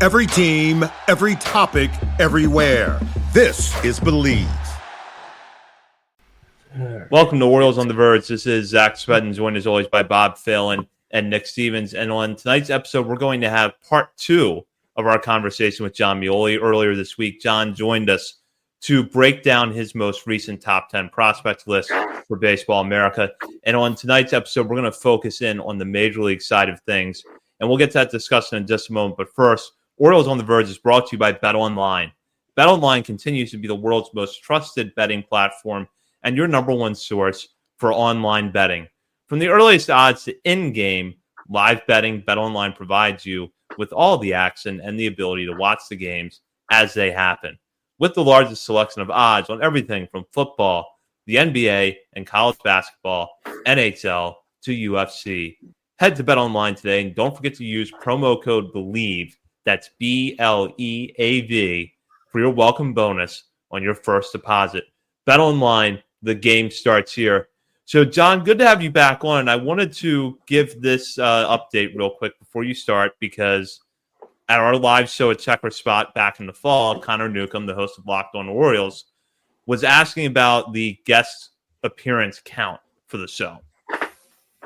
Every team, every topic, everywhere. This is Believe. Welcome to Orioles on the Verge. This is Zach Spedden, joined as always by Bob Phelan and Nick Stevens. And on tonight's episode, we're going to have part 2 of our conversation with Jon Meoli. Earlier this week, John joined us to break down his most recent top 10 prospect list for Baseball America. And on tonight's episode, we're going to focus in on the Major League side of things. And we'll get to that discussion in just a moment. But first, Orioles on the Verge is brought to you by BetOnline. BetOnline continues to be the world's most trusted betting platform and your number one source for online betting. From the earliest odds to in-game live betting, BetOnline provides you with all the action and the ability to watch the games as they happen. With the largest selection of odds on everything from football, the NBA, and college basketball, NHL, to UFC. Head to BetOnline today and don't forget to use promo code BELIEVE, that's BLEAV, for your welcome bonus on your first deposit. BetOnline, the game starts here. So, John, good to have you back on. I wanted to give this update real quick before you start because at our live show at Checker Spot back in the fall, Connor Newcomb, the host of Locked On Orioles, was asking about the guest appearance count for the show.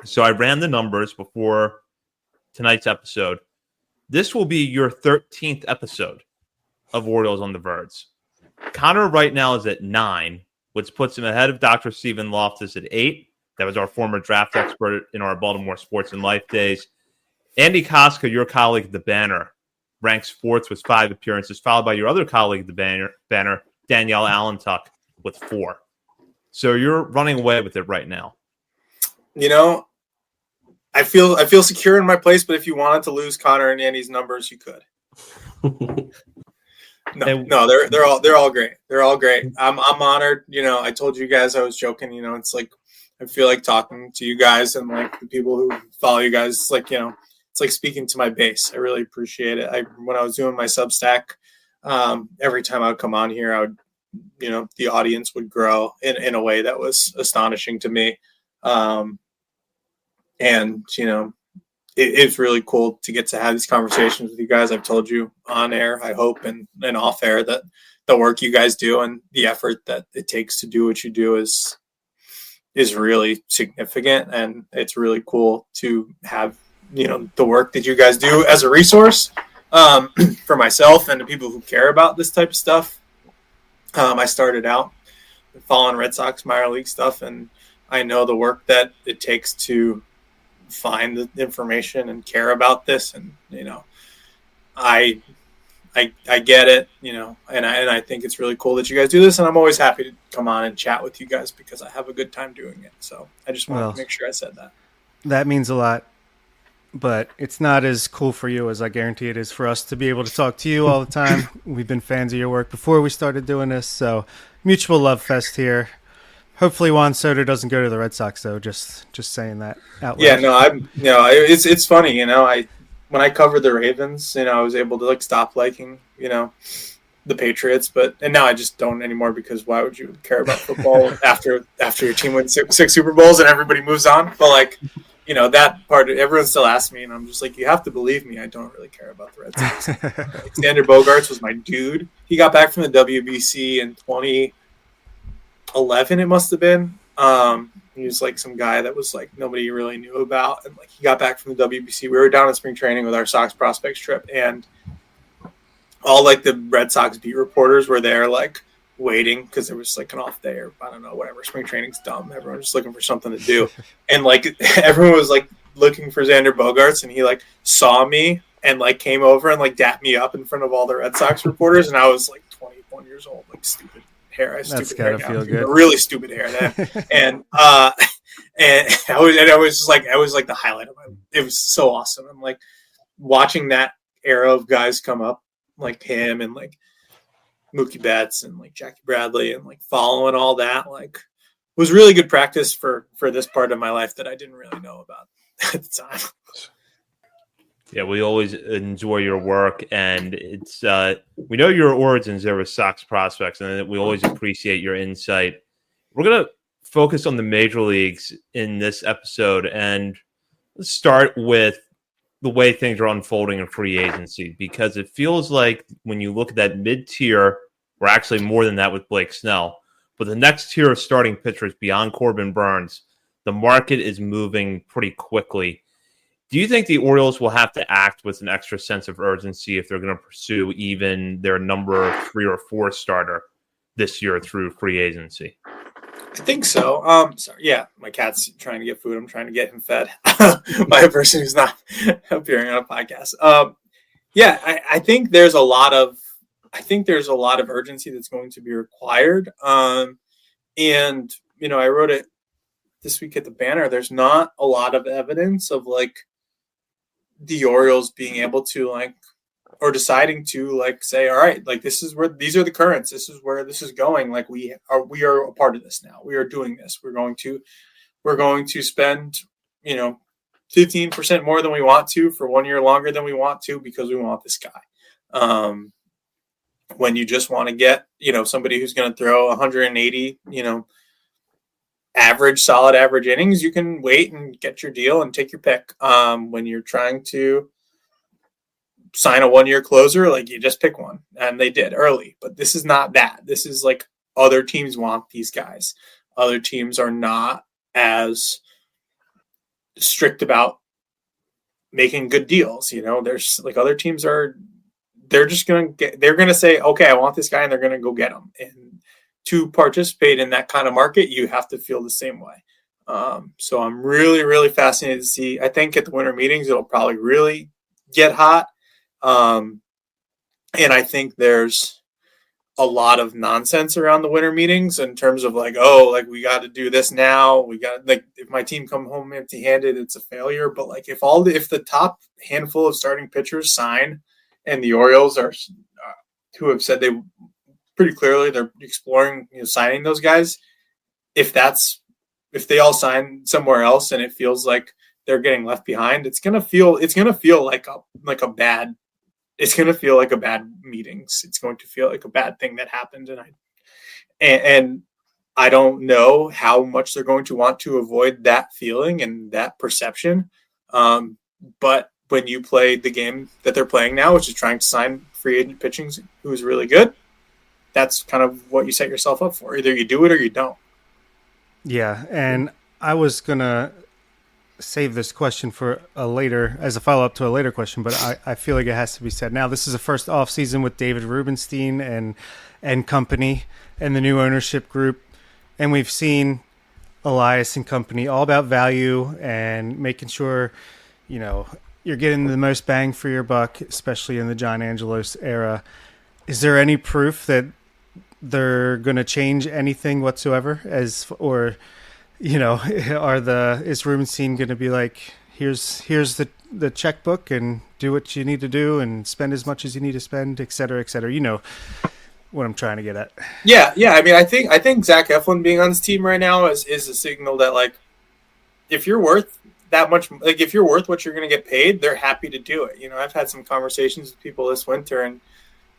So I ran the numbers before tonight's episode. This will be your 13th episode of Orioles on the Verge. Connor right now is at 9, which puts him ahead of Dr. Stephen Loftus at 8. That was our former draft expert in our Baltimore Sports and Life days. Andy Koska, your colleague at the Banner, ranks 4th with 5 appearances, followed by your other colleague at the Banner, Danielle Allentuck, with 4. So you're running away with it right now. You know, I feel secure in my place, but if you wanted to lose Connor and Andy's numbers, you could. No, they're all great. They're all great. I'm honored. You know, I told you guys I was joking. You know, it's like I feel like talking to you guys and like the people who follow you guys. It's like, you know, it's like speaking to my base. I really appreciate it. When I was doing my Substack, every time I would come on here, I would, you know, the audience would grow in a way that was astonishing to me. And, you know, it's really cool to get to have these conversations with you guys. I've told you on air, I hope, and off air that the work you guys do and the effort that it takes to do what you do is really significant. And it's really cool to have, you know, the work that you guys do as a resource for myself and the people who care about this type of stuff. I started out following Red Sox minor league stuff, and I know the work that it takes to find the information and care about this. And, you know, I get it, you know, and I think it's really cool that you guys do this. And I'm always happy to come on and chat with you guys because I have a good time doing it. So I just wanted to make sure I said that. That means a lot, but it's not as cool for you as I guarantee it is for us to be able to talk to you all the time. We've been fans of your work before we started doing this. So mutual love fest here. Hopefully Juan Soto doesn't go to the Red Sox, though. Just saying that out loud. Yeah, no, it's funny, you know. When I covered the Ravens, you know, I was able to like stop liking, you know, the Patriots, and now I just don't anymore because why would you care about football after your team wins six Super Bowls and everybody moves on? But like, you know, that part, everyone still asks me, and I'm just like, you have to believe me, I don't really care about the Red Sox. Like, Xander Bogaerts was my dude. He got back from the WBC in 2011, it must have been. He was like some guy that was like nobody really knew about, and like he got back from the WBC. We were down at spring training with our Sox prospects trip, and all like the Red Sox beat reporters were there like waiting because there was like an off day or I don't know, whatever. Spring training's dumb. Everyone's just looking for something to do, and like everyone was like looking for Xander Bogaerts, and he like saw me and like came over and like dapped me up in front of all the Red Sox reporters, and I was like 21 years old, like stupid hair. I have That's stupid hair gotta now. feel good. Really stupid hair then. and I was just like, I was like the highlight of my, it was so awesome. I'm like watching that era of guys come up like him and like Mookie Betts and like Jackie Bradley and like following all that, like was really good practice for this part of my life that I didn't really know about at the time. Yeah, we always enjoy your work, and it's we know your origins there with Sox prospects, and we always appreciate your insight. We're going to focus on the major leagues in this episode, and let's start with the way things are unfolding in free agency, because it feels like when you look at that mid-tier, or actually more than that with Blake Snell, but the next tier of starting pitchers beyond Corbin Burns, the market is moving pretty quickly. Do you think the Orioles will have to act with an extra sense of urgency if they're going to pursue even their number 3 or 4 starter this year through free agency? I think so. Sorry. Yeah, my cat's trying to get food. I'm trying to get him fed by a person who's not appearing on a podcast. Yeah, I think there's a lot of urgency that's going to be required. And I wrote it this week at the banner. There's not a lot of evidence of like the Orioles being able to or deciding to say, all right, this is where these are the currents. This is where this is going. Like we are a part of this now. We are doing this. We're going to spend, 15% more than we want to for 1 year longer than we want to because we want this guy. When you just want to get, somebody who's going to throw 180, solid average innings, you can wait and get your deal and take your pick. When you're trying to sign a 1 year closer, you just pick one, and they did early. But this is not that. This is other teams want these guys. Other teams are not as strict about making good deals. There's other teams they're just going to say, okay, I want this guy, and they're going to go get him. And to participate in that kind of market, you have to feel the same way. So I'm really, really fascinated to see. I think at the winter meetings, it'll probably really get hot. And I think there's a lot of nonsense around the winter meetings in terms of we got to do this now. We got if my team come home empty handed, it's a failure. But if the top handful of starting pitchers sign, and the Orioles are who have said they pretty clearly they're exploring signing those guys. If they all sign somewhere else and it feels like they're getting left behind, it's gonna feel like a bad meetings. It's going to feel like a bad thing that happened, and I don't know how much they're going to want to avoid that feeling and that perception. But when you play the game that they're playing now, which is trying to sign free agent pitching who's really good, that's kind of what you set yourself up for. Either you do it or you don't. Yeah, and I was going to save this question for as a follow-up to a later question, but I feel like it has to be said now. This is the first offseason with David Rubenstein and company and the new ownership group, and we've seen Elias and company all about value and making sure, you're getting the most bang for your buck, especially in the John Angelos era. Is there any proof that they're going to change anything whatsoever? Is Rubenstein going to be like, here's the checkbook and do what you need to do and spend as much as you need to spend, et cetera, et cetera? You know what I'm trying to get at. Yeah. I mean, I think Zach Eflin being on this team right now is a signal that if you're worth that much, if you're worth what you're going to get paid, they're happy to do it. I've had some conversations with people this winter, and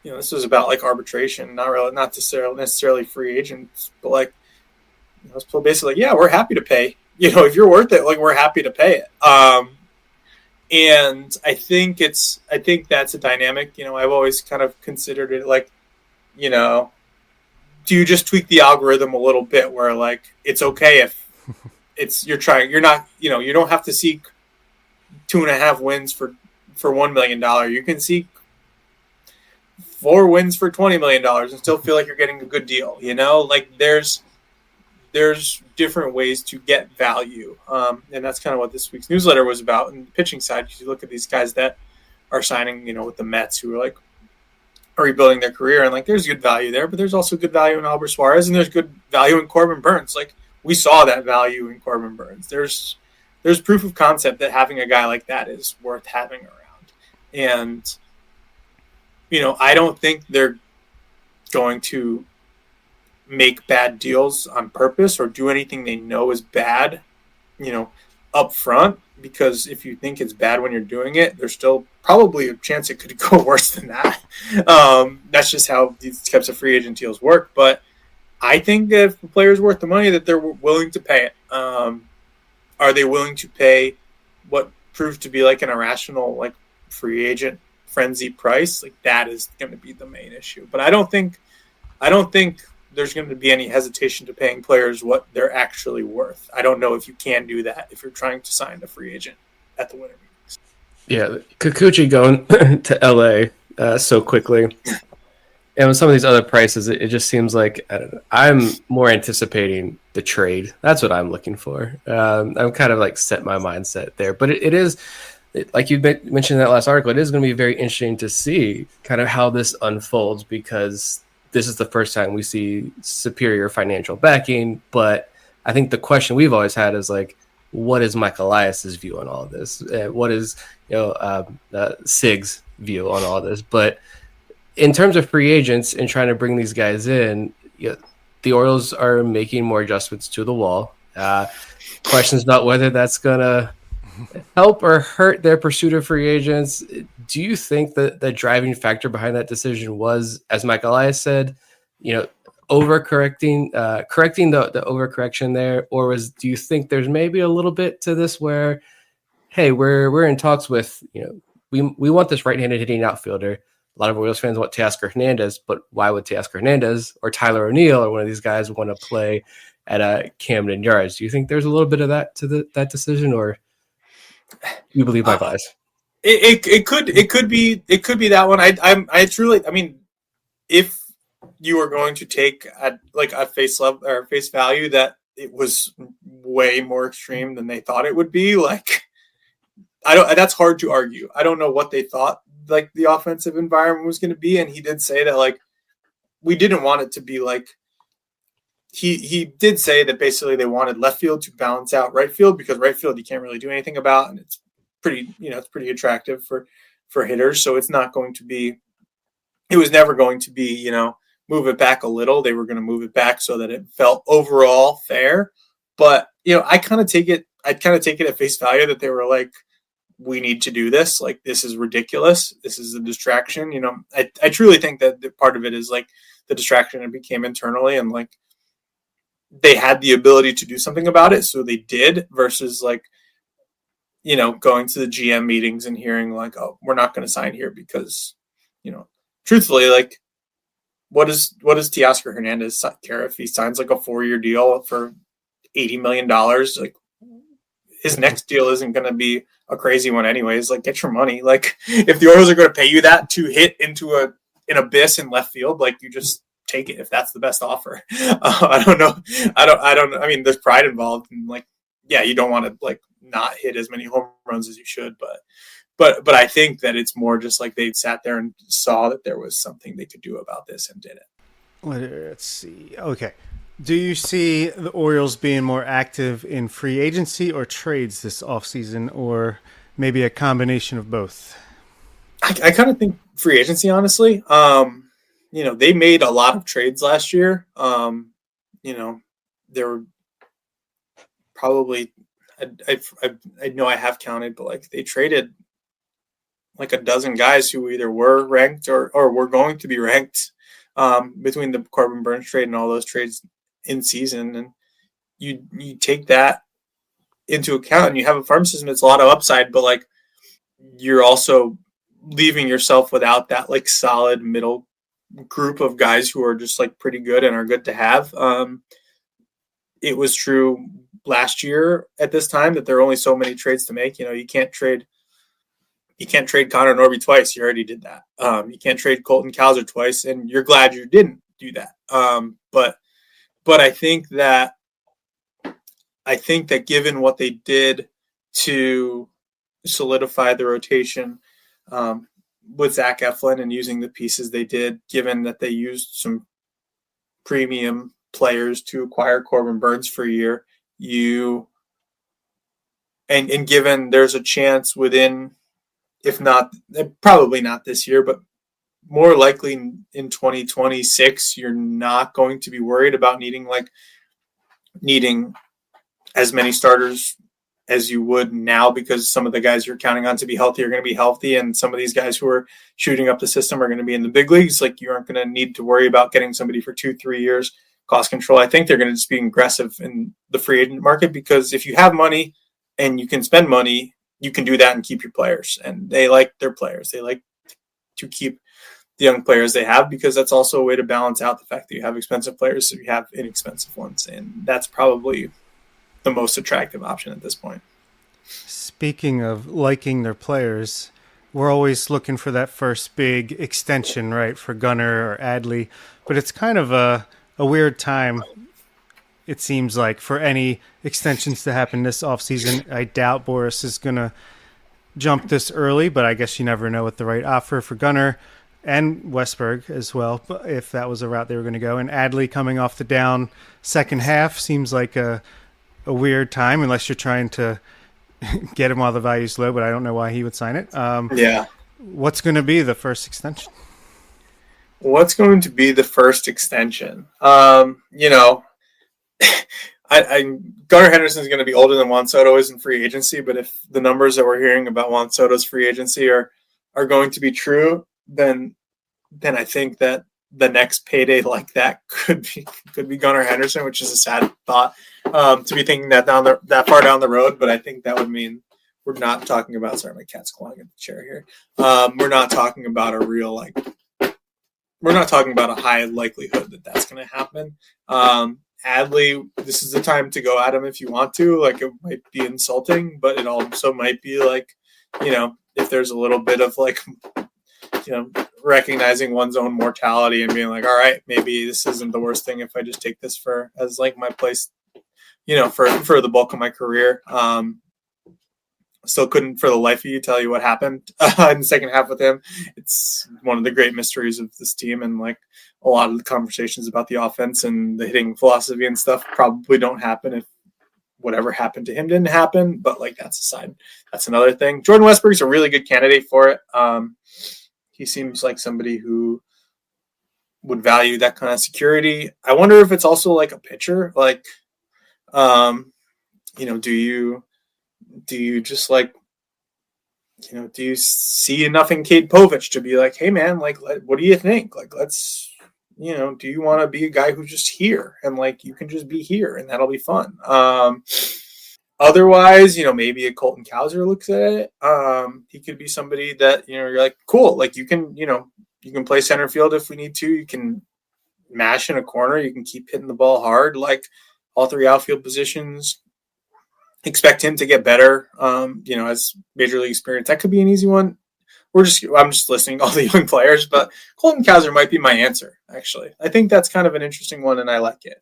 this was about arbitration, not necessarily free agents, but so basically, yeah, we're happy to pay. If you're worth it, we're happy to pay it. And I think that's a dynamic. I've always kind of considered it do you just tweak the algorithm a little bit where it's okay if you're don't have to seek 2.5 wins for $1 million. You can seek 4 wins for $20 million and still feel like you're getting a good deal. There's different ways to get value. And that's kind of what this week's newsletter was about in the pitching side. Because you look at these guys that are signing, with the Mets who are rebuilding their career, and there's good value there, but there's also good value in Albert Suarez, and there's good value in Corbin Burns. We saw that value in Corbin Burns. There's proof of concept that having a guy like that is worth having around. And, I don't think they're going to make bad deals on purpose or do anything they know is bad, up front, because if you think it's bad when you're doing it, there's still probably a chance it could go worse than that. That's just how these types of free agent deals work. But I think that if the player's worth the money, that they're willing to pay it. Are they willing to pay what proved to be like an irrational, like free agent frenzy price, like that is going to be the main issue. But I don't think there's going to be any hesitation to paying players what they're actually worth. I don't know if you can do that if you're trying to sign a free agent at the winter meetings. Yeah, Kikuchi going to LA so quickly. And with some of these other prices, it just seems like, I don't know, I'm more anticipating the trade. That's what I'm looking for. I'm kind of like set my mindset there. But it is, like you mentioned in that last article, it is going to be very interesting to see kind of how this unfolds, because this is the first time we see superior financial backing. But I think the question we've always had is like, what is Mike Elias's view on all of this? What is Sig's view on all of this? But in terms of free agents and trying to bring these guys in, the Orioles are making more adjustments to the wall. Questions about whether that's going to help or hurt their pursuit of free agents. Do you think that the driving factor behind that decision was, as Mike Elias said, overcorrecting, correcting the overcorrection there, or do you think there's maybe a little bit to this where, hey, we're in talks with, we want this right-handed hitting outfielder. A lot of Orioles fans want Teoscar Hernandez, but why would Teoscar Hernandez or Tyler O'Neill or one of these guys want to play at Camden Yards? Do you think there's a little bit of that to that decision, or you believe my bias? It could be that one. I truly, I mean, if you are going to take at face level or face value that it was way more extreme than they thought it would be, like that's hard to argue. I don't know what they thought like the offensive environment was going to be, and he did say that like we didn't want it to be like he did say that basically they wanted left field to balance out right field, because right field you can't really do anything about, and it's pretty attractive for hitters. So it's not going to be, it was never going to be, move it back a little. They were going to move it back so that it felt overall fair. But, I kind of take it at face value that they were like, we need to do this. Like, this is ridiculous. This is a distraction. I truly think that part of it is like the distraction it became internally, and like they had the ability to do something about it. So they did, versus like, going to the GM meetings and hearing like, oh, we're not going to sign here because, truthfully, like what does Teoscar Hernandez care if he signs like a 4-year deal for $80 million? Like, his next deal isn't going to be a crazy one anyways. Like, get your money. Like, if the Orioles are going to pay you that to hit into an abyss in left field, like, you just take it if that's the best offer. I don't know. I mean, there's pride involved, and like, yeah, you don't want to like not hit as many home runs as you should, but I think that it's more just like they sat there and saw that there was something they could do about this and did it. Let's see. Okay. Do you see the Orioles being more active in free agency or trades this offseason, or maybe a combination of both? I kind of think free agency, honestly. They made a lot of trades last year. There were probably, I know I have counted, but like they traded like a dozen guys who either were ranked or were going to be ranked between the Corbin Burns trade and all those trades in season. And you take that into account and you have a farm system that's a lot of upside, but like you're also leaving yourself without that like solid middle group of guys who are just like pretty good and are good to have. It was true last year at this time that there are only so many trades to make. You can't trade Connor Norby twice. You already did that. You can't trade Colton Cowser twice, and you're glad you didn't do that. But I think that given what they did to solidify the rotation with Zach Eflin and using the pieces they did, given that they used some premium players to acquire Corbin Burns for a year, and given there's a chance within, if not, probably not this year, but more likely in 2026, you're not going to be worried about needing as many starters as you would now, because some of the guys you're counting on to be healthy are going to be healthy, and some of these guys who are shooting up the system are going to be in the big leagues. Like, you aren't going to need to worry about getting somebody for 2-3 years. Cost control. I think they're going to just be aggressive in the free agent market, because if you have money and you can spend money, you can do that and keep your players, and they like their players. They like to keep the young players they have, because that's also a way to balance out the fact that you have expensive players, so you have inexpensive ones, and that's probably the most attractive option at this point. Speaking of liking their players, we're always looking for that first big extension, right, for Gunnar or Adley, but it's kind of a weird time, it seems like, for any extensions to happen this offseason. I doubt Boris is going to jump this early, but I guess you never know with the right offer for Gunnar and Westberg as well, if that was a route they were going to go. And Adley coming off the down second half seems like a weird time, unless you're trying to get him while the value's low, but I don't know why he would sign it. Yeah. What's going to be the first extension? What's going to be the first extension? Gunnar Henderson is going to be older than Juan Soto is in free agency, but if the numbers that we're hearing about Juan Soto's free agency are going to be true, then I think that the next payday like that could be Gunnar Henderson, which is a sad thought to be thinking that far down the road. But I think that would mean we're not talking about. Sorry, my cat's clawing at the chair here. We're not talking about a real we're not talking about a high likelihood that that's going to happen. Adley, this is the time to go at him if you want to. It might be insulting, but it also might be if there's a little bit of recognizing one's own mortality and being all right, maybe this isn't the worst thing if I just take this as my place, for the bulk of my career. Still couldn't for the life of you tell you what happened in the second half with him. It's one of the great mysteries of this team, and a lot of the conversations about the offense and the hitting philosophy and stuff probably don't happen if whatever happened to him didn't happen. But that's aside. That's another thing. Jordan Westberg's a really good candidate for it. He seems like somebody who would value that kind of security. I wonder if it's also a pitcher. Do you just do you see enough in Cade Povich to be hey man, what do you think? Let's, do you want to be a guy who's just here and you can just be here and that'll be fun. Otherwise, maybe a Colton Cowser looks at it. He could be somebody that, you're cool. You can play center field if we need to. You can mash in a corner. You can keep hitting the ball hard. All three outfield positions. Expect him to get better, as major league experience. That could be an easy one. I'm just listing all the young players, but Colton Cowser might be my answer, actually. I think that's kind of an interesting one, and I like it.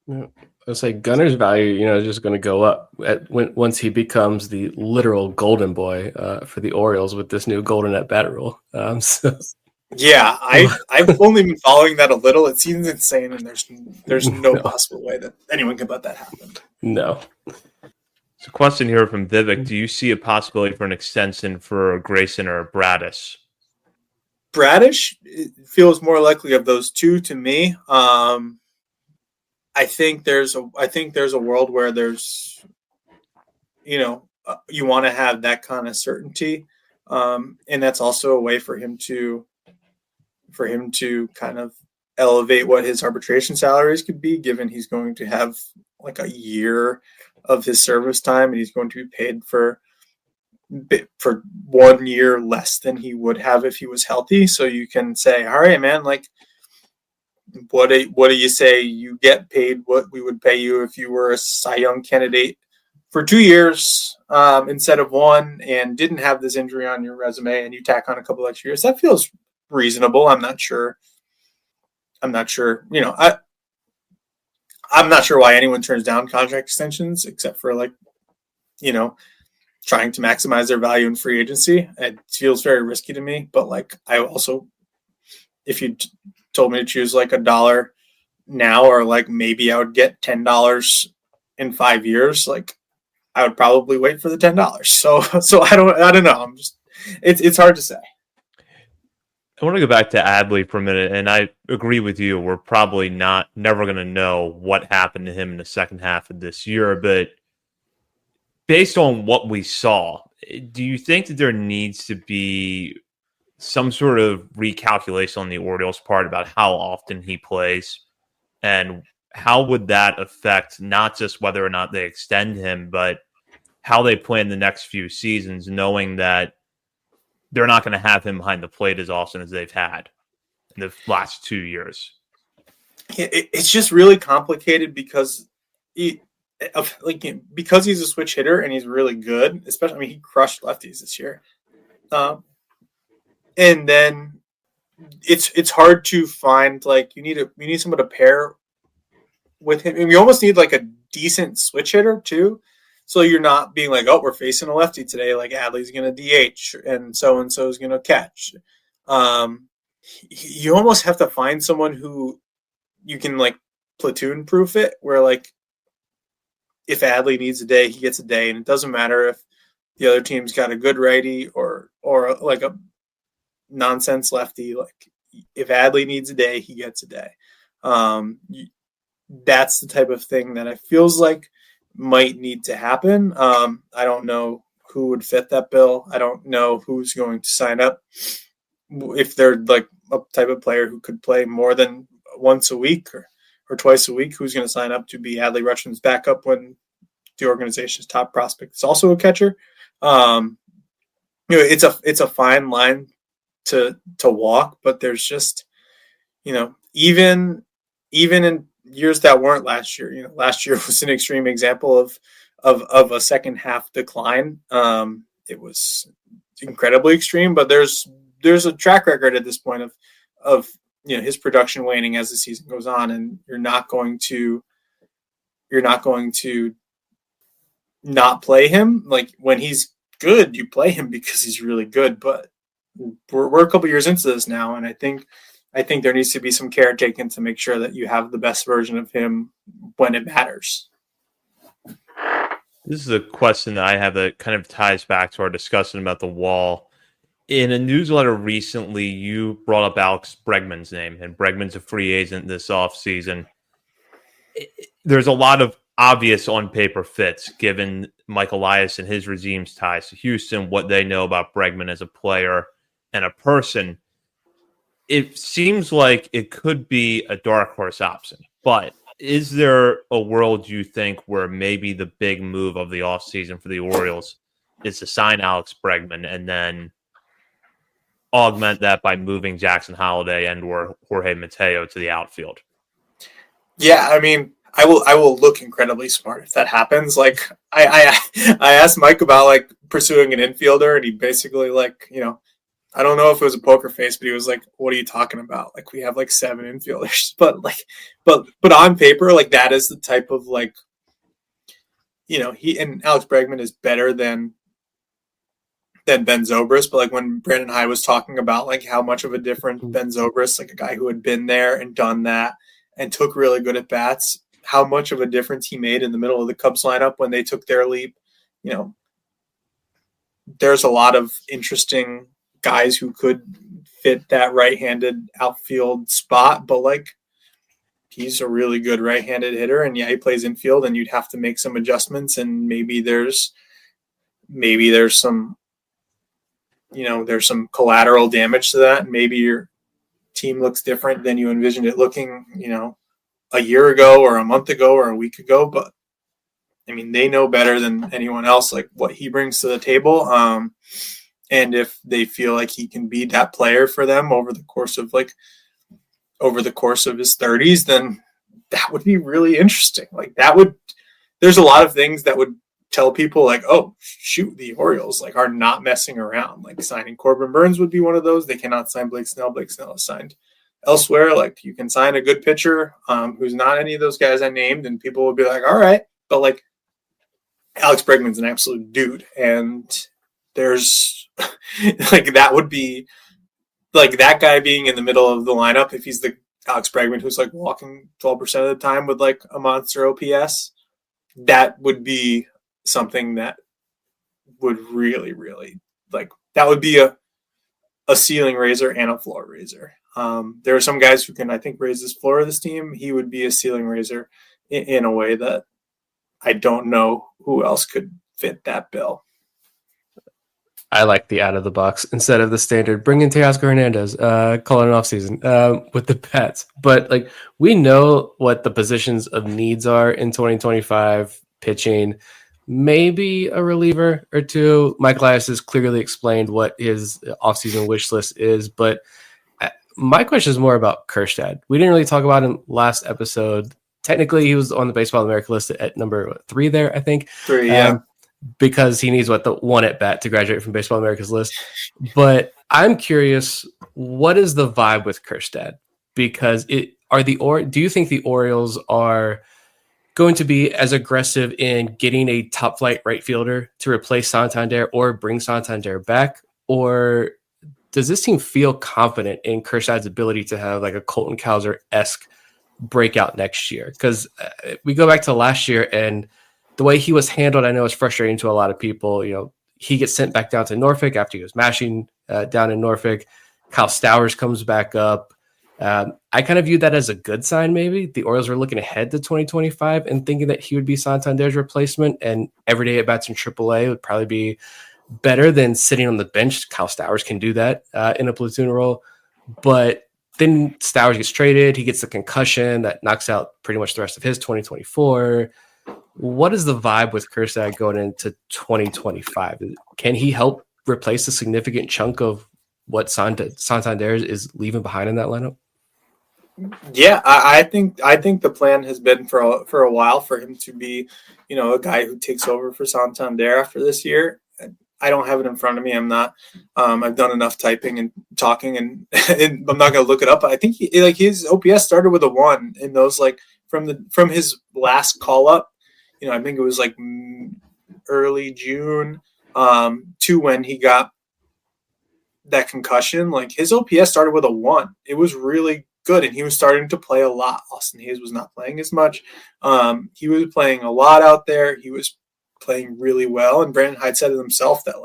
Yeah. It's Gunner's value, is just going to go up once he becomes the literal golden boy for the Orioles with this new golden at bat rule. Yeah, I've only been following that a little. It seems insane, and there's no possible way that anyone can let that happen. No. So, question here from Vivek: do you see a possibility for an extension for Grayson or Bradish? Bradish feels more likely of those two to me. I think there's a world where there's, you want to have that kind of certainty, and that's also a way for him to kind of elevate what his arbitration salaries could be, given he's going to have a year of his service time, and he's going to be paid for 1 year less than he would have if he was healthy. So you can say, all right, man, what do you say you get paid what we would pay you if you were a Cy Young candidate for 2 years instead of 1, and didn't have this injury on your resume, and you tack on a couple extra years? That feels reasonable. I'm not sure. I'm not sure why anyone turns down contract extensions except for trying to maximize their value in free agency. It feels very risky to me, but I also, if you told me to choose $1 now, or maybe I would get $10 in 5 years, I would probably wait for the $10. So I don't know. It's hard to say. I want to go back to Adley for a minute, and I agree with you. We're probably never going to know what happened to him in the second half of this year, but based on what we saw, do you think that there needs to be some sort of recalculation on the Orioles' part about how often he plays, and how would that affect not just whether or not they extend him, but how they plan the next few seasons, knowing that they're not going to have him behind the plate as often as they've had in the last 2 years. It's just really complicated because because he's a switch hitter and he's really good, especially, I mean, he crushed lefties this year. And then it's hard to find, like, you need someone to pair with him. And you almost need like a decent switch hitter too. So you're not being like, oh, we're facing a lefty today, like Adley's going to DH and so is going to catch. You almost have to find someone who you can like platoon proof it, where like if Adley needs a day, he gets a day, and it doesn't matter if the other team's got a good righty or like a nonsense lefty. Like if Adley needs a day, he gets a day. That's the type of thing that it feels like might need to happen. I don't know who would fit that bill. I don't know who's going to sign up. If they're like a type of player who could play more than once a week or twice a week, who's going to sign up to be Adley Rutschman's backup when the organization's top prospect is also a catcher? It's a fine line to walk, but there's just, even in years that weren't last year, last year was an extreme example of a second half decline. It was incredibly extreme, but there's a track record at this point of his production waning as the season goes on, and you're not going to not play him. Like when he's good, you play him because he's really good, but we're a couple years into this now, and I think there needs to be some care taken to make sure that you have the best version of him when it matters. This is a question that I have that kind of ties back to our discussion about the wall. In a newsletter recently, you brought up Alex Bregman's name, and Bregman's a free agent this offseason. There's a lot of obvious on-paper fits, given Mike Elias and his regime's ties to Houston, what they know about Bregman as a player and a person. It seems like it could be a dark horse option, but is there a world you think where maybe the big move of the offseason for the Orioles is to sign Alex Bregman and then augment that by moving Jackson Holliday and or Jorge Mateo to the outfield? Yeah, I mean, I will look incredibly smart if that happens. Like I asked Mike about like pursuing an infielder, and he basically like, I don't know if it was a poker face, but he was like, what are you talking about? Like we have like 7 infielders, but on paper, like that is the type of like, he and Alex Bregman is better than Ben Zobrist. But like when Brandon Hyde was talking about like how much of a difference Ben Zobrist, like a guy who had been there and done that and took really good at bats, how much of a difference he made in the middle of the Cubs lineup when they took their leap. There's a lot of interesting guys who could fit that right-handed outfield spot, but like he's a really good right-handed hitter, and yeah, he plays infield, and you'd have to make some adjustments, and maybe there's some there's some collateral damage to that, and maybe your team looks different than you envisioned it looking a year ago or a month ago or a week ago. But I mean, they know better than anyone else like what he brings to the table. And if they feel like he can be that player for them over the course of his 30s, then that would be really interesting. Like there's a lot of things that would tell people like, oh shoot, the Orioles like are not messing around. Like signing Corbin Burns would be one of those. They cannot sign Blake Snell. Blake Snell is signed elsewhere. Like you can sign a good pitcher who's not any of those guys I named, and people would be like, all right, but like Alex Bregman's an absolute dude, and there's like that would be like that guy being in the middle of the lineup if he's the Alex Bregman who's like walking 12% of the time with like a monster OPS. That would be something that would really, really like that would be a ceiling raiser and a floor raiser. There are some guys who can, I think, raise this floor of this team. He would be a ceiling raiser in a way that I don't know who else could fit that bill. I like the out of the box instead of the standard. Bring in Teoscar Hernandez, call it an offseason with the bats. But like we know what the positions of needs are in 2025 pitching. maybe a reliever or two. Mike Elias has clearly explained what his offseason wish list is, but my question is more about Kerstad. We didn't really talk about him last episode. Technically, he was on the Baseball America list at number 3 there, I think. 3, yeah. Because he needs the one at bat to graduate from Baseball America's list. But I'm curious, what is the vibe with Kerstad? Because do you think the Orioles are going to be as aggressive in getting a top flight right fielder to replace Santander or bring Santander back? Or does this team feel confident in Kerstad's ability to have like a Colton Cowser-esque breakout next year? Because we go back to last year, and the way he was handled, I know is frustrating to a lot of people. He gets sent back down to Norfolk after he was mashing down in Norfolk. Kyle Stowers comes back up. I kind of viewed that as a good sign. Maybe the Orioles were looking ahead to 2025 and thinking that he would be Santander's replacement, and every day at bats in AAA would probably be better than sitting on the bench. Kyle Stowers can do that in a platoon role, but then Stowers gets traded. He gets the concussion that knocks out pretty much the rest of his 2024. What is the vibe with Kerstad going into 2025? Can he help replace a significant chunk of what Santander is leaving behind in that lineup? Yeah, I think the plan has been for a while for him to be, a guy who takes over for Santander after this year. I don't have it in front of me. I'm not. I've done enough typing and talking, and I'm not going to look it up. But I think his OPS started with a 1 in those from his last call up. I think it was early June to when he got that concussion. His OPS started with a 1. It was really good, and he was starting to play a lot. Austin Hayes was not playing as much. He was playing a lot out there. He was playing really well, and Brandon Hyde said it himself that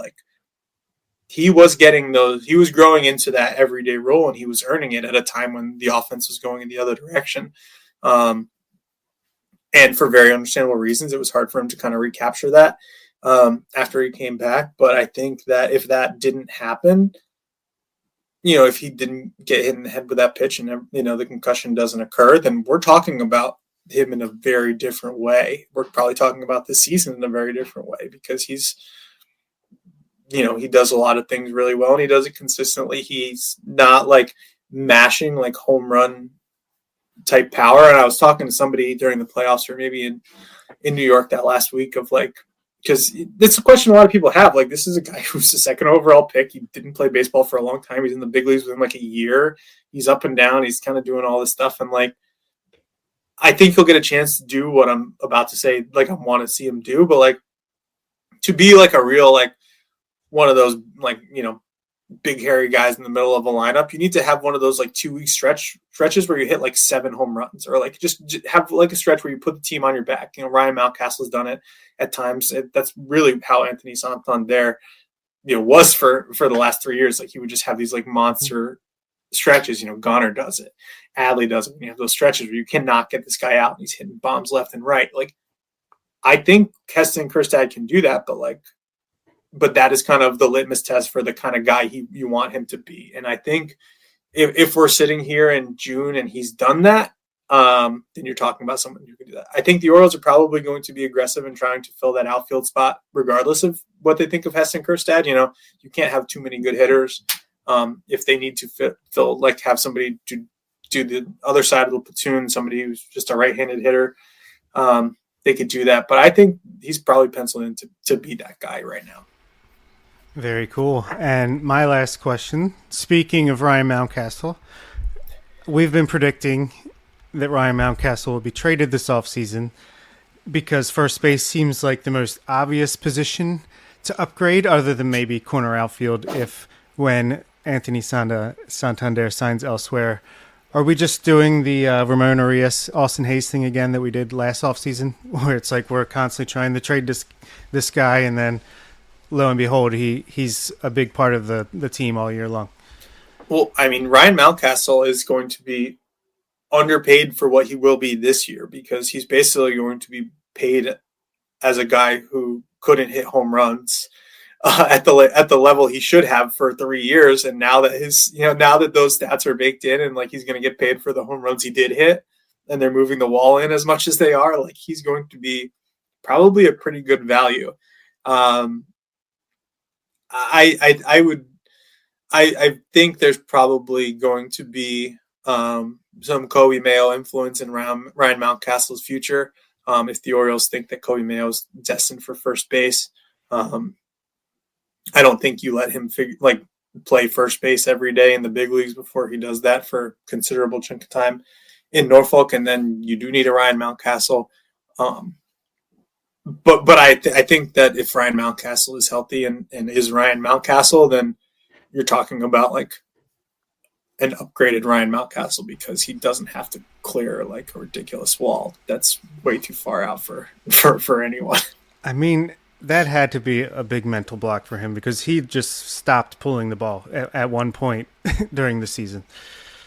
he was growing into that everyday role, and he was earning it at a time when the offense was going in the other direction. And for very understandable reasons, it was hard for him to kind of recapture that after he came back. But I think that if that didn't happen, if he didn't get hit in the head with that pitch and, the concussion doesn't occur, then we're talking about him in a very different way. We're probably talking about this season in a very different way because he's, he does a lot of things really well and he does it consistently. He's not mashing home run type power. And I was talking to somebody during the playoffs or maybe in New York that last week of because it's a question a lot of people have. This is a guy who's the second overall pick. He didn't play baseball for a long time. He's in the big leagues within a year. He's up and down. He's kind of doing all this stuff. And I think he'll get a chance to do what I'm about to say, I want to see him do. But to be a real, one of those, big hairy guys in the middle of a lineup, you need to have one of those 2-week stretches where you hit 7 home runs or just have a stretch where you put the team on your back. Ryan Mountcastle's done it at times. That's really how Anthony Santander, was for the last 3 years. He would just have these monster stretches. Gonner does it. Adley does it. When you have those stretches where you cannot get this guy out and he's hitting bombs left and right. I think Keston Kerstad can do that, but that is kind of the litmus test for the kind of guy you want him to be. And I think if we're sitting here in June and he's done that, then you're talking about someone who can do that. I think the Orioles are probably going to be aggressive in trying to fill that outfield spot, regardless of what they think of Heston Kerstad. You can't have too many good hitters. If they need to fill, have somebody to do the other side of the platoon, somebody who's just a right-handed hitter, they could do that. But I think he's probably penciled in to be that guy right now. Very cool. And my last question, speaking of Ryan Mountcastle, we've been predicting that Ryan Mountcastle will be traded this offseason because first base seems like the most obvious position to upgrade other than maybe corner outfield when Anthony Santander signs elsewhere. Are we just doing the Ramon Arias, Austin Hayes thing again that we did last offseason where it's we're constantly trying to trade this guy and then lo and behold, he's a big part of the team all year long? Well, Ryan Mountcastle is going to be underpaid for what he will be this year because he's basically going to be paid as a guy who couldn't hit home runs at the level he should have for 3 years. And now that now that those stats are baked in and he's going to get paid for the home runs he did hit and they're moving the wall in as much as they are, he's going to be probably a pretty good value. I think there's probably going to be some Kobe Mayo influence in Ryan Mountcastle's future. If the Orioles think that Kobe Mayo is destined for first base, I don't think you let him play first base every day in the big leagues before he does that for a considerable chunk of time in Norfolk. And then you do need a Ryan Mountcastle. But I think that if Ryan Mountcastle is healthy and is Ryan Mountcastle, then you're talking about like an upgraded Ryan Mountcastle, because he doesn't have to clear like a ridiculous wall. That's way too far out for anyone. I mean, that had to be a big mental block for him, because he just stopped pulling the ball at one point during the season.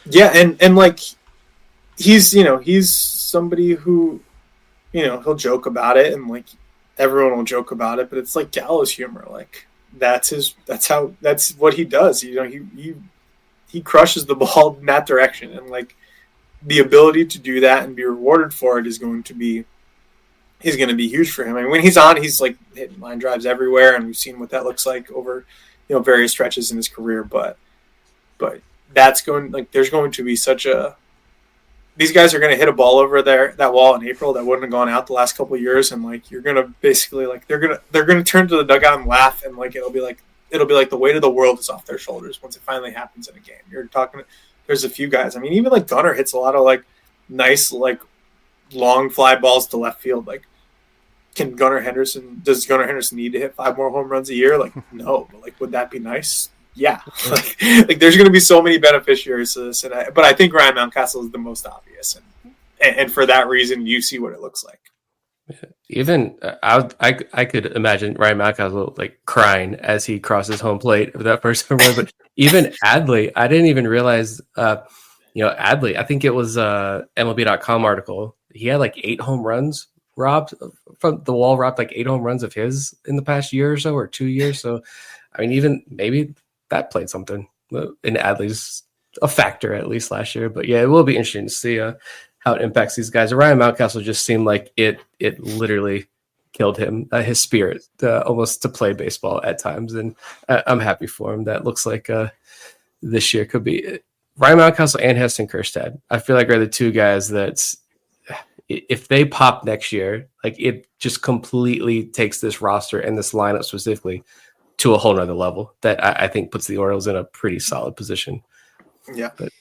Yeah, and like he's somebody who, he'll joke about it, and like everyone will joke about it, but it's like gallows humor. Like that's what he does. He crushes the ball in that direction, and like the ability to do that and be rewarded for it is going to be huge for him. I mean, when he's on, he's like hitting line drives everywhere, and we've seen what that looks like over various stretches in his career. But that's going, like, there's going to be these guys are going to hit a ball over that wall in April that wouldn't have gone out the last couple of years, and like you're going to basically like they're going to turn to the dugout and laugh, and like it'll be like the weight of the world is off their shoulders once it finally happens in a game. You're talking, there's a few guys. I mean, even like Gunnar hits a lot of like nice like long fly balls to left field. Like, does Gunnar Henderson need to hit 5 more home runs a year? Like, no, but like, would that be nice? Yeah. like there's going to be so many beneficiaries to this, but I think Ryan Mountcastle is the most obvious, and for that reason, you see what it looks like. Even I could imagine Ryan Mountcastle like crying as he crosses home plate of that first home run. But even Adley, I didn't even realize. Adley, I think it was MLB.com article. He had like 8 home runs robbed from the wall. Robbed like 8 home runs of his in the past year or so, or 2 years. So, I mean, even maybe that played something in Adley's a factor at least last year. But yeah, it will be interesting to see how it impacts these guys. Ryan Mountcastle just seemed like it literally killed him, his spirit, almost to play baseball at times. And I'm happy for him. That looks like this year could be Ryan Mountcastle and Heston Kjerstad. I feel like are the 2 guys that if they pop next year, like it just completely takes this roster and this lineup specifically to a whole nother level that I think puts the Orioles in a pretty solid position. Yeah. But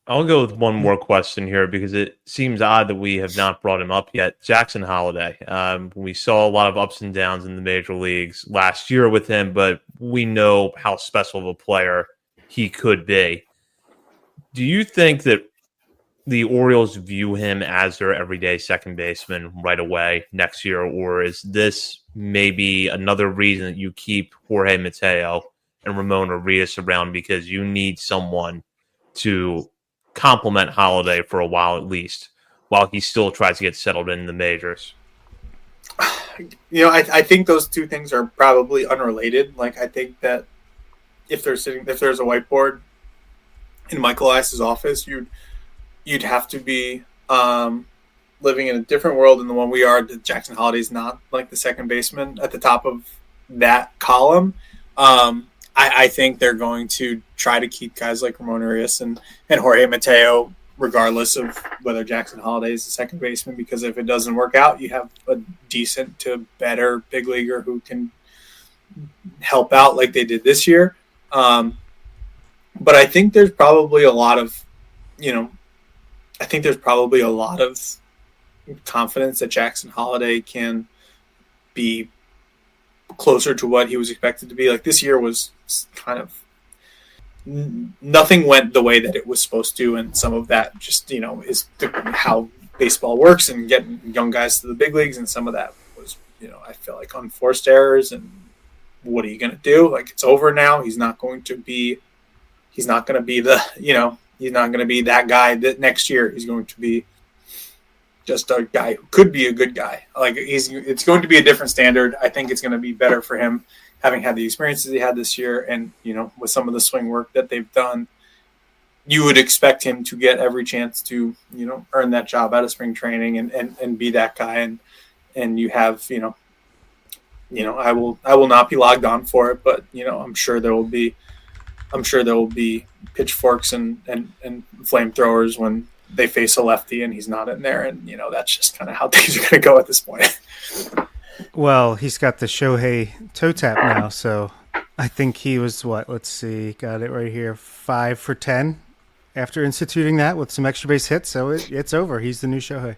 I'll go with one more question here because it seems odd that we have not brought him up yet. Jackson Holliday. We saw a lot of ups and downs in the major leagues last year with him, but we know how special of a player he could be. Do you think that the Orioles view him as their everyday second baseman right away next year, or is this maybe another reason that you keep Jorge Mateo and Ramon Arias around because you need someone to complement Holliday for a while at least, while he still tries to get settled in the majors? I think those 2 things are probably unrelated. Like, I think that if there's a whiteboard in Michael Elias's office, you'd have to be living in a different world than the one we are. That Jackson Holliday's not like the second baseman at the top of that column. I think they're going to try to keep guys like Ramon Arias and Jorge Mateo, regardless of whether Jackson Holliday is the second baseman, because if it doesn't work out, you have a decent to better big leaguer who can help out like they did this year. But I think there's probably a lot of, confidence that Jackson Holliday can be closer to what he was expected to be. Like, this year was kind of nothing went the way that it was supposed to, and some of that just is how baseball works and getting young guys to the big leagues, and some of that was I feel like unforced errors. And what are you going to do? Like, it's over now. He's not going to be that guy that next year. He's going to be just a guy who could be a good guy. Like, it's going to be a different standard. I think it's going to be better for him having had the experiences he had this year, and with some of the swing work that they've done. You would expect him to get every chance to earn that job out of spring training and be that guy. and you have, I will not be logged on for it, but I'm sure there will be pitchforks and flamethrowers when they face a lefty and he's not in there, and that's just kind of how things are going to go at this point. Well, he's got the Shohei toe tap now, so I think he was let's see, got it right here, 5 for 10 after instituting that with some extra base hits, so it's over. He's the new Shohei.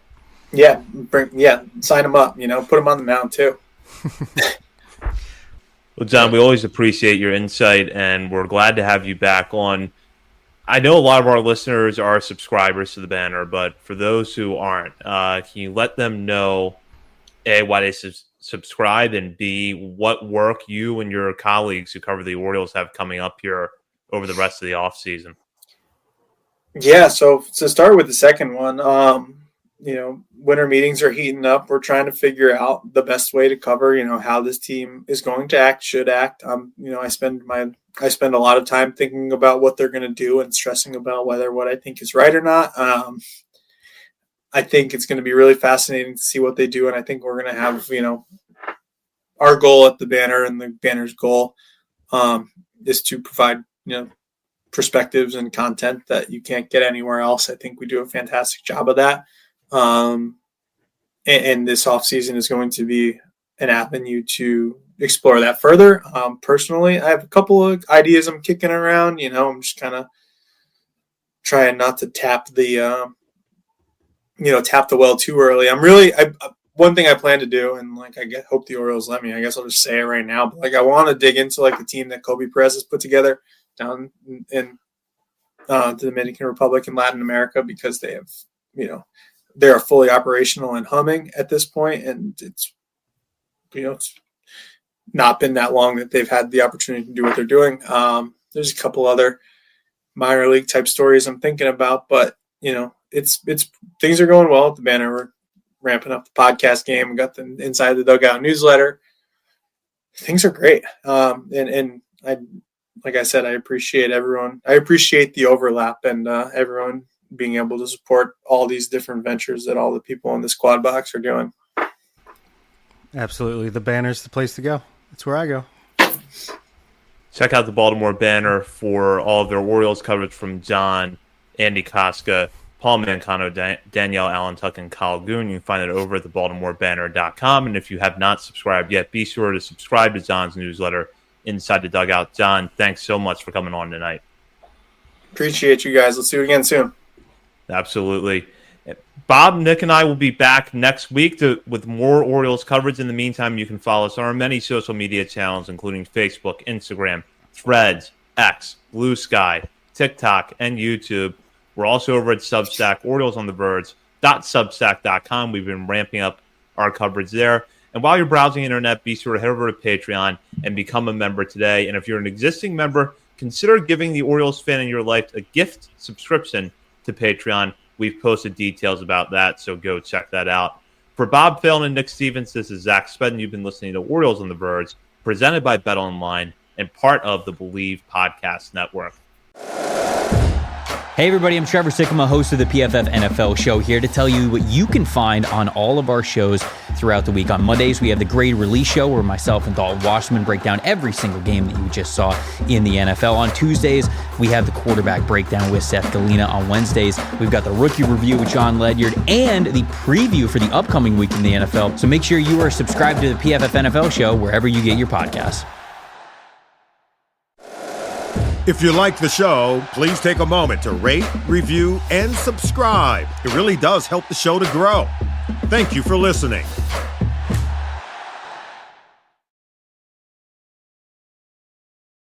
Yeah, sign him up, put him on the mound too. Well, John, we always appreciate your insight, and we're glad to have you back on. I know a lot of our listeners are subscribers to the banner, but for those who aren't, can you let them know, A, why they subscribe, and B, what work you and your colleagues who cover the Orioles have coming up here over the rest of the offseason? Yeah, so to start with the second one, winter meetings are heating up. We're trying to figure out the best way to cover, how this team is going to act, should act. I spend a lot of time thinking about what they're going to do and stressing about whether what I think is right or not. I think it's going to be really fascinating to see what they do, and I think we're going to have, our goal at the banner, and the banner's goal is to provide, perspectives and content that you can't get anywhere else. I think we do a fantastic job of that. And this offseason is going to be an avenue to explore that further. Personally, I have a couple of ideas I'm kicking around. I'm just kind of trying not to tap the well too early. One thing I plan to do, and hope the Orioles let me, I guess I'll just say it right now, but I want to dig into the team that Kobe Perez has put together down in the Dominican Republic and Latin America, because they have, they're fully operational and humming at this point, and it's not been that long that they've had the opportunity to do what they're doing. There's a couple other minor league type stories I'm thinking about, but it's things are going well at the banner. We're ramping up the podcast game. We got the Inside the Dugout newsletter. Things are great, and I. Like I said, I appreciate everyone. I appreciate the overlap and everyone being able to support all these different ventures that all the people in the squad box are doing. Absolutely. The banner's the place to go. That's where I go. Check out the Baltimore Banner for all of their Orioles coverage from John, Andy Koska, Paul Mancano, Danielle Allentuck, and Kyle Goon. You can find it over at thebaltimorebanner.com. And if you have not subscribed yet, be sure to subscribe to John's newsletter, Inside the Dugout. John, thanks so much for coming on tonight. Appreciate you guys. Let's do it again soon. Absolutely. Bob, Nick, and I will be back next week with more Orioles coverage. In the meantime, you can follow us on our many social media channels, including Facebook, Instagram, Threads, X, Blue Sky, TikTok, and YouTube. We're also over at Substack, OriolesOnTheVerge.substack.com. We've been ramping up our coverage there. And while you're browsing the internet, be sure to head over to Patreon and become a member today. And if you're an existing member, consider giving the Orioles fan in your life a gift subscription to Patreon. We've posted details about that, so go check that out. For Bob Phelan and Nick Stevens, this is Zach Spedden. You've been listening to Orioles on the Verge, presented by BetOnline and part of the Believe Podcast Network. Hey everybody, I'm Trevor Sikkema, host of the PFF NFL show, here to tell you what you can find on all of our shows throughout the week. On Mondays, we have the Grade Release Show, where myself and Dalton Washman break down every single game that you just saw in the NFL. On Tuesdays, we have the Quarterback Breakdown with Seth Galina. On Wednesdays, we've got the Rookie Review with John Ledyard and the preview for the upcoming week in the NFL. So make sure you are subscribed to the PFF NFL show wherever you get your podcasts. If you like the show, please take a moment to rate, review, and subscribe. It really does help the show to grow. Thank you for listening.